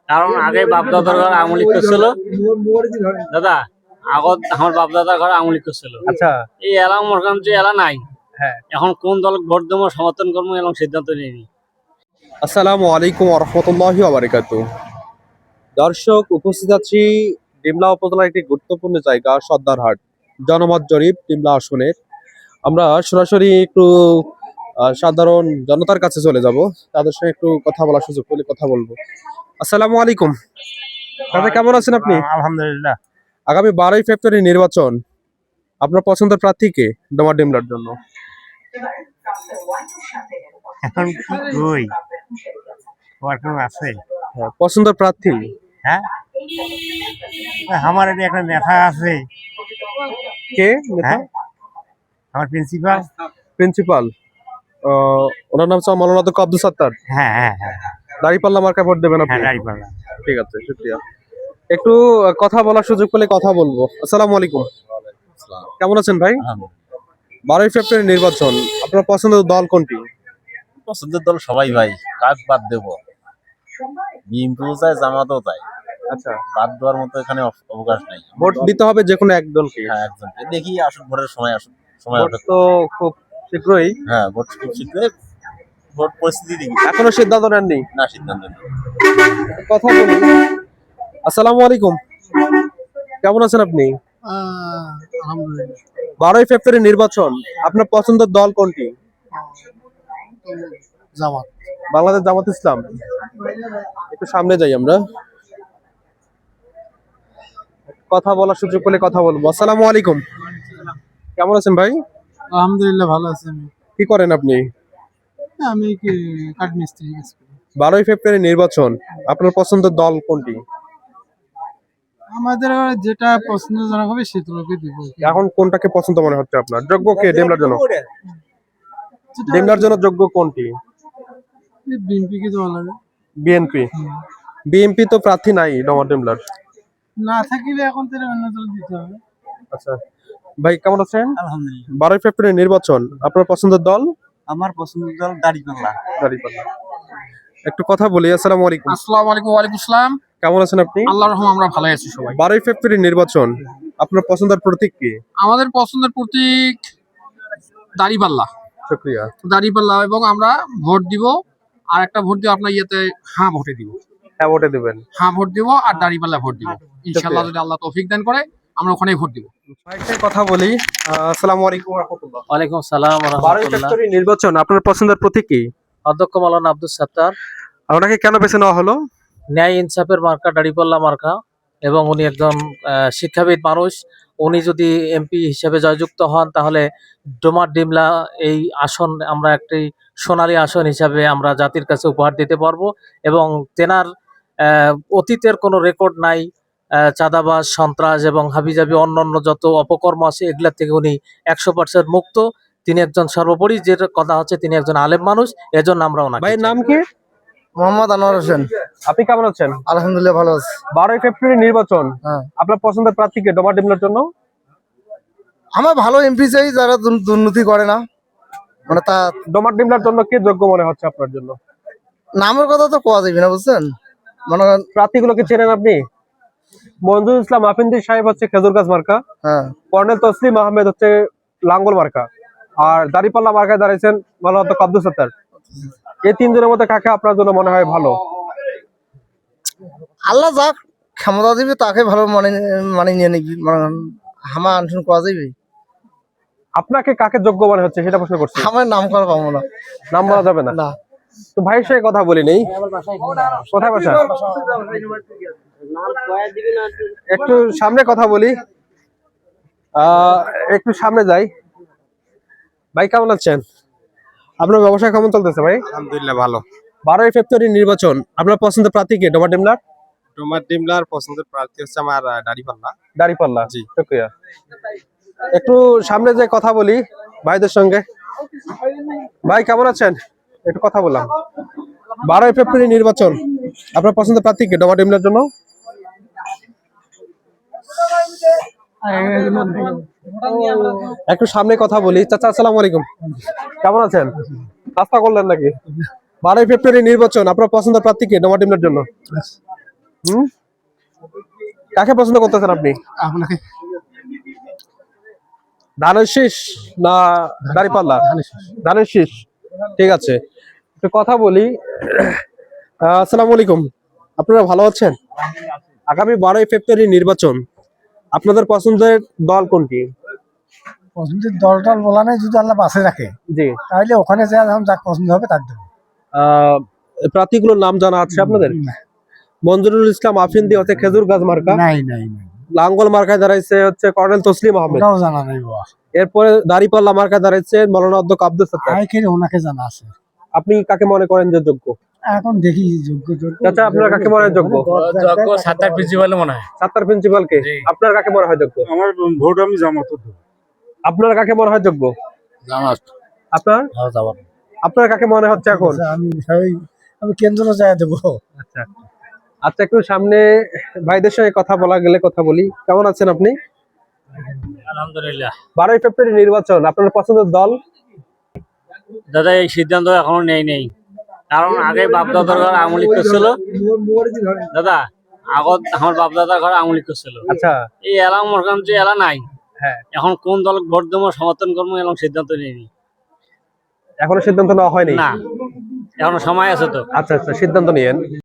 কারণ আগে বাপদাদার ঘর আওয়ামী লীগ করছিল দাদা, আগত আমার বাপদাদার ঘর আওয়ামী লীগ করছিল। আচ্ছা, এই এলা মোটামুটি এলা নাই। হ্যাঁ। এখন কোন দল ভোট দেবো সমর্থন করবো এবং সিদ্ধান্ত নিয়ে আসসালামু আলাইকুম ওয়া রাহমাতুল্লাহি ওয়া বারাকাতুহু। দর্শক, উপস্থিত আছি ডিমলা উপজেলার একটি গুরুত্বপূর্ণ জায়গা সর্দারহাট জনমত জরিপ ডিমলা আসনের। আমরা সরাসরি একটু সাধারণ জনতার কাছে চলে যাব, তাদের সঙ্গে একটু কথা বলার সুযোগ পেলে কথা বলবো। আসসালামু আলাইকুম দাদা, কেমন আছেন আপনি? আলহামদুলিল্লাহ। আগামী 12ই ফেব্রুয়ারি নির্বাচন, আপনার পছন্দের প্রার্থী কে ডোমার ডিমলার জন্য? এখন কই ওরকম আছে? পছন্দের প্রার্থী? হ্যাঁ, আমার একটা নেতা আছে। কে নেতা? আমার প্রিন্সিপাল। প্রিন্সিপাল ওনার নাম হচ্ছে মাওলানা আব্দুল সাত্তার। হ্যাঁ হ্যাঁ হ্যাঁ, দাঁড়িপাল্লা মার্কা ভোট দেবেন আপনি? দাঁড়িপাল্লা। ঠিক আছে, শুকরিয়া। একটু কথা বলার সুযোগ পেলে কথা বলবো। আসসালামু আলাইকুম, কেমন আছেন ভাই? 12ই ফেব্রুয়ারি নির্বাচন, আপনার পছন্দের দল কোনটি? পছন্দের দল সবাই ভাই, কাক বাদ দেব? বিএনপিও চাই, জামাতও চাই। আচ্ছা, বাদ দেওয়ার মতো এখানে অবকাশ নাই। ভোট দিতে হবে যে কোনো এক দলকে। হ্যাঁ, একজনকে দেখি আসুন, ভোটের সময় আসুন, সময় ভোট তো খুব শীঘ্রই। হ্যাঁ, ভোট খুব শীঘ্রই। ভোট পরিস্থিতি দেখি, এখনো সিদ্ধান্ত নেননি? না সিদ্ধান্ত নেই। কথা বলি। আসসালামু আলাইকুম, কেমন আছেন আপনি? আলহামদুলিল্লাহ। 12ই ফেব্রুয়ারি নির্বাচন, আপনার পছন্দের দল কোনটি? জামাত। বাংলাদেশ জামাত ইসলাম। একটু সামনে যাই আমরা, কথা বলার সুযোগ পেলে কথা বলবো। আসসালামু আলাইকুম, কেমন আছেন ভাই? আলহামদুলিল্লাহ, ভালো আছি। আমি কি করেন আপনি? আমি কি কাঠ মিস্ত্রি। 12ই ফেব্রুয়ারি নির্বাচন, আপনার পছন্দের দল কোনটি? আমাদের যেটা পছন্দজনক হবে সেগুলোকে দিব। এখন কোনটাকে পছন্দ মনে হচ্ছে আপনার? যোগ্য কে ডেমলার জন্য? ডেমলার জন্য যোগ্য কোনটি? বিএনপি কে দেওয়া লাগে। বিএনপি? বিএনপি তো প্রার্থী নাই ডোমার ডেমলার। না থাকিলে এখন তো অন্য দল দিতে হবে। আচ্ছা ভাই, কেমন আছেন? আলহামদুলিল্লাহ। 12ই ফেব্রুয়ারি নির্বাচন, আপনার পছন্দের দল? আমার পছন্দের দল দাড়িপাল্লা। দাঁড়িপাল্লা। একটু কথা বলি। আসসালামু আলাইকুম। আসসালামু আলাইকুম। ওয়া আলাইকুম আসসালাম। কেমন আছেন আপনি? আল্লাহর রহমতে আমরা ভালো আছি সবাই। 12ই ফেব্রুয়ারি নির্বাচন, আপনার পছন্দের প্রতীক কি? আমাদের পছন্দের প্রতীক দাড়িপাল্লা। শুকরিয়া। দাড়িপাল্লা, এবং আমরা ভোট দিব। আর একটা ভোট দিব আপনার ইয়েতে হ্যাঁ ভোটে দিব। হ্যাঁ ভোটে দিবেন? হ্যাঁ ভোট দিব, আর দাড়িপাল্লা ভোট দিব ইনশাআল্লাহ। যদি আল্লাহ তৌফিক দান করে আমরা ওখানেই ভোট দিব। ভাইকে কথা বলি। আসসালামু আলাইকুম ওয়া রাহমাতুল্লাহ। ওয়ালাইকুম সালাম ওয়া 12ই রাহমাতুল্লাহ। ফেব্রুয়ারি নির্বাচন, আপনার পছন্দের প্রতীক কি? অধ্যক্ষ মাওলানা আব্দুল সাত্তার। আপনাকে কেন বেছে নেওয়া হলো? ন্যায় ইনসাফের মার্কা দাড়িপাল্লা মার্কা, এবং উনি একজন শিক্ষাবিদ মানুষ। উনি যদি এমপি হিসেবে জয়যুক্ত হন তাহলে ডোমার ডিমলা এই আসন আমরা একটি সোনালী আসন হিসাবে আমরা জাতির কাছে উপহার দিতে পারবো। এবং তেনার অতীতের কোনো রেকর্ড নাই, চাঁদাবাজ, সন্ত্রাস এবং হাবিজাবি অন্যান্য যত অপকর্ম আছে এগুলা থেকে উনি 100% মুক্ত। তিনি একজন, সর্বোপরি যে কথা হচ্ছে, তিনি একজন আলেম মানুষ, এজন্য আমরা ওনাকে। ভাইয়ের নাম কি? মোহাম্মদ আনোয়ার হোসেন। আপনি কেমন আছেন? আলহামদুলিল্লাহ, ভালো আছি। 12ই ফেব্রুয়ারি নির্বাচন, হ্যাঁ। আপনার পছন্দের প্রার্থী কে ডোমার ডিমলার জন্য? আমার ভালো এমপি চাই, যারা দুর্নীতি করে না, মানে তা। ডোমার ডিমলার জন্য কে যোগ্য মনে হচ্ছে আপনার জন্য? নামের কথা তো কোয়া যাবে না, বুঝছেন? মনে করেন প্রার্থীগুলোকে চেনেন আপনি? মঞ্জুর ইসলাম আফিন্দি সাহেব হচ্ছে খেজুর গাছ মার্কা, হ্যাঁ। কর্নেল তসলিম আহমেদ হচ্ছে লাঙ্গল মার্কা, আর দাড়িপাল্লা মার্কায় দাঁড়িয়েছেন মাওলানা আব্দুল সাত্তার। এই তিনজনের মধ্যে কাকে আপনার জন্য মনে হয় ভালো? আল্লাহ যাক ক্ষমতা দিবে তাকে ভালো মানে নিয়ে নিবি, মানে হামা আনশুন কোয়া যাবে। আপনাকে কাকে যোগ্য মনে হচ্ছে সেটা প্রশ্ন করছি। আমার নাম করা পাবো না, নাম বলা যাবে না? না। তো ভাইয়ের সঙ্গে কথা বলি নেই। কোথায় বাসা? একটু সামনে কথা বলি, একটু সামনে যাই। ভাই কেমন আছেন? আপনার ব্যবসা কেমন চলতেছে ভাই? আলহামদুলিল্লাহ, ভালো। 12ই ফেব্রুয়ারি নির্বাচন, আপনার পছন্দের প্রার্থী কে ডোমার ডিমলার? ডোমার ডিমলার পছন্দের প্রার্থী হচ্ছে আমার দাড়িপাল্লা। দাড়িপাল্লা? জি। শুকরিয়া। একটু সামনে যে কথা বলি ভাইদের সঙ্গে। ভাই কেমন আছেন? একটু কথা বললাম। 12ই ফেব্রুয়ারি নির্বাচন, আপনার পছন্দের প্রার্থী কে ডোমার ডিমলার জন্য? একটু সামনে কথা বলি। চাচা আসসালামু আলাইকুম, কেমন আছেন? নাস্তা করলেন নাকি? 12ই ফেব্রুয়ারি নির্বাচন, আপনার পছন্দের প্রার্থী কে ডোমার ডিমলার জন্য? হুম, কাকে পছন্দ করতেছেন আপনি? আপনাকে ধানের শীষ না দাঁড়িপাল্লা? ধানের শীষ। ঠিক আছে, একটু কথা বলি। আসসালামু আলাইকুম, আপনারা ভালো আছেন? আগামী 12ই ফেব্রুয়ারি নির্বাচন, আপনাদের পছন্দের দল কোনটি? পছন্দের দল টল বলা নেই, যদি আল্লাহ বাসে রাখে জি, তাহলে ওখানে যা যাক পছন্দ হবে তার দেবো। প্রার্থীগুলোর নাম জানা আছে আপনাদের? মঞ্জুরুল ইসলাম আফিন্দি হচ্ছে খেজুর গাছ মার্কা, নাই নাই নাই, লাঙ্গল মার্কায় দাঁড়াইছে হচ্ছে কর্নেল তসলিম আহমেদ, ওটাও জানা নেই বাবা। এরপরে দাঁড়িপাল্লা মার্কায় দাঁড়াইছে মৌলানা অধ্যক্ষ আব্দুল সাত্তার। আইকের ওনাকে জানা আছে। আপনি কাকে মনে করেন যে যোগ্য? এখন দেখি যোগ্য চাচা, আপনার কাকে মনে হয় যোগ্য? সাত্তার প্রিন্সিপাল মনে হয়। সাত্তার প্রিন্সিপালকে। আপনার কাকে মনে হয় যোগ্য? আমার ভোট আমি জামাত। আপনার কাকে মনে হয় যোগ্য? জামাত। আপনার আপনার কাকে মনে হচ্ছে এখন? আমি কেন্দ্র যায় দেবো। আচ্ছা আচ্ছা, একটু সামনে ভাইদের সঙ্গে কথা বলা গেলে কথা বলি। কেমন আছেন আপনি? আলহামদুলিল্লাহ। 12ই ফেব্রুয়ারি নির্বাচন, আপনার পছন্দের দল? দাদা এই সিদ্ধান্ত এখনো নেই, কারণ আগে বাপদাদার ঘর আওয়ামী লীগ করছিল। দাদা আগত আমার বাপদাদার ঘর আওয়ামী লীগ করছিল। আচ্ছা, এই এলাকা মোটামুটি এলা নাই। হ্যাঁ, এখন কোন দল ভোট দেবো সমর্থন করবো এরকম সিদ্ধান্ত নেয়নি। এখনো সিদ্ধান্ত নেওয়া হয়নি? না, এখনো সময় আছে তো। আচ্ছা আচ্ছা, সিদ্ধান্ত নিয়েন।